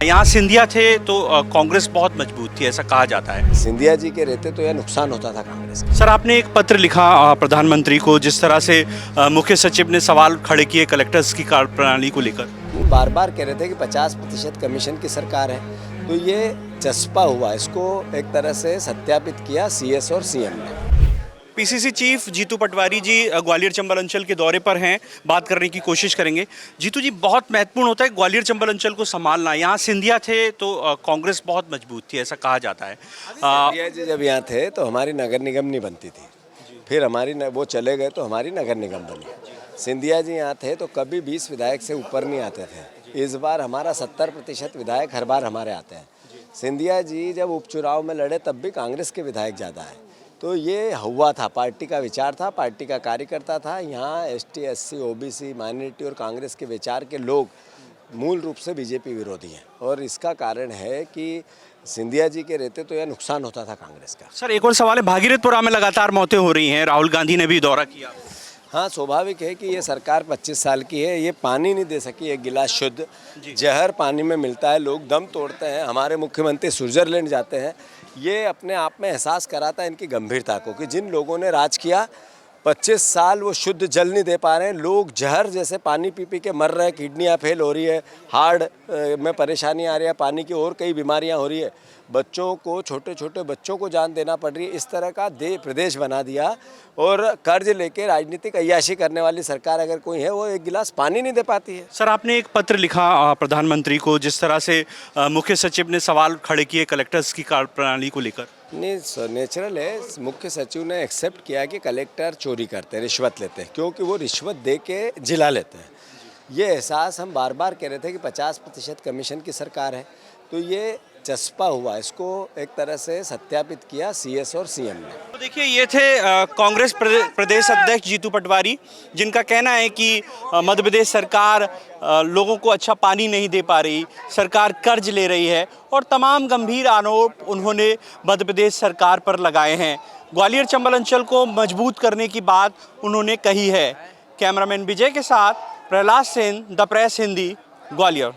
यहाँ सिंधिया थे तो कांग्रेस बहुत मजबूत थी, ऐसा कहा जाता है। सिंधिया जी के रहते तो यह नुकसान होता था कांग्रेस का। सर, आपने एक पत्र लिखा प्रधानमंत्री को, जिस तरह से मुख्य सचिव ने सवाल खड़े किए कलेक्टर्स की कार्यप्रणाली को लेकर। वो बार बार कह रहे थे कि 50% कमीशन की सरकार है, तो ये चस्पा हुआ, इसको एक तरह से सत्यापित किया सीएस और सीएम ने। पीसीसी चीफ जीतू पटवारी जी ग्वालियर चंबल अंचल के दौरे पर हैं, बात करने की कोशिश करेंगे। जीतू जी, बहुत महत्वपूर्ण होता है ग्वालियर चंबल अंचल को संभालना। यहाँ सिंधिया थे तो कांग्रेस बहुत मजबूत थी, ऐसा कहा जाता है। सिंधिया जी जब यहाँ थे तो हमारी नगर निगम नहीं बनती थी, फिर वो चले गए तो हमारी नगर निगम बनी। सिंधिया जी यहाँ थे तो कभी 20 विधायक से ऊपर नहीं आते थे। इस बार हमारा 70% विधायक हर बार हमारे आते हैं। सिंधिया जी जब उपचुनाव में लड़े तब भी कांग्रेस के विधायक ज़्यादा है, तो ये हुआ था, पार्टी का विचार था, पार्टी का कार्यकर्ता था। यहाँ एसटी, एससी, ओबीसी, माइनॉरिटी और कांग्रेस के विचार के लोग मूल रूप से बीजेपी विरोधी हैं, और इसका कारण है कि सिंधिया जी के रहते तो यह नुकसान होता था कांग्रेस का। सर, एक और सवाल है, भागीरथपुरा में लगातार मौतें हो रही हैं, राहुल गांधी ने भी दौरा किया। हाँ, स्वाभाविक है कि ये सरकार 25 साल की है, ये पानी नहीं दे सकी एक गिलास शुद्ध। जहर पानी में मिलता है, लोग दम तोड़ते हैं। हमारे मुख्यमंत्री स्विट्जरलैंड जाते हैं। ये अपने आप में एहसास कराता है इनकी गंभीरता को कि जिन लोगों ने राज किया 25 साल वो शुद्ध जल नहीं दे पा रहे हैं। लोग जहर जैसे पानी पी पी के मर रहे हैं, किडनियाँ फेल हो रही है, हार्ट में परेशानी आ रही है, पानी की और कई बीमारियां हो रही है, बच्चों को, छोटे छोटे बच्चों को जान देना पड़ रही है। इस तरह का प्रदेश बना दिया, और कर्ज लेके राजनीतिक अय्याशी करने वाली सरकार अगर कोई है वो एक गिलास पानी नहीं दे पाती है। सर, आपने एक पत्र लिखा प्रधानमंत्री को, जिस तरह से मुख्य सचिव ने सवाल खड़े किए कलेक्टर्स की कार्यप्रणाली को लेकर। नहीं, नेचुरल है। मुख्य सचिव ने एक्सेप्ट किया कि कलेक्टर चोरी करते हैं, रिश्वत लेते हैं, क्योंकि वो रिश्वत दे के जिला लेते हैं। ये एहसास हम बार बार कह रहे थे कि 50% कमीशन की सरकार है, तो ये चस्पा हुआ, इसको एक तरह से सत्यापित किया सीएस और सीएम ने। तो देखिए, ये थे कांग्रेस प्रदेश अध्यक्ष जीतू पटवारी, जिनका कहना है कि मध्य प्रदेश सरकार लोगों को अच्छा पानी नहीं दे पा रही, सरकार कर्ज ले रही है, और तमाम गंभीर आरोप उन्होंने मध्य प्रदेश सरकार पर लगाए हैं। ग्वालियर चंबल अंचल को मजबूत करने की बात उन्होंने कही है। कैमरामैन विजय के साथ प्रहलाद सेन, द प्रेस हिंदी, ग्वालियर।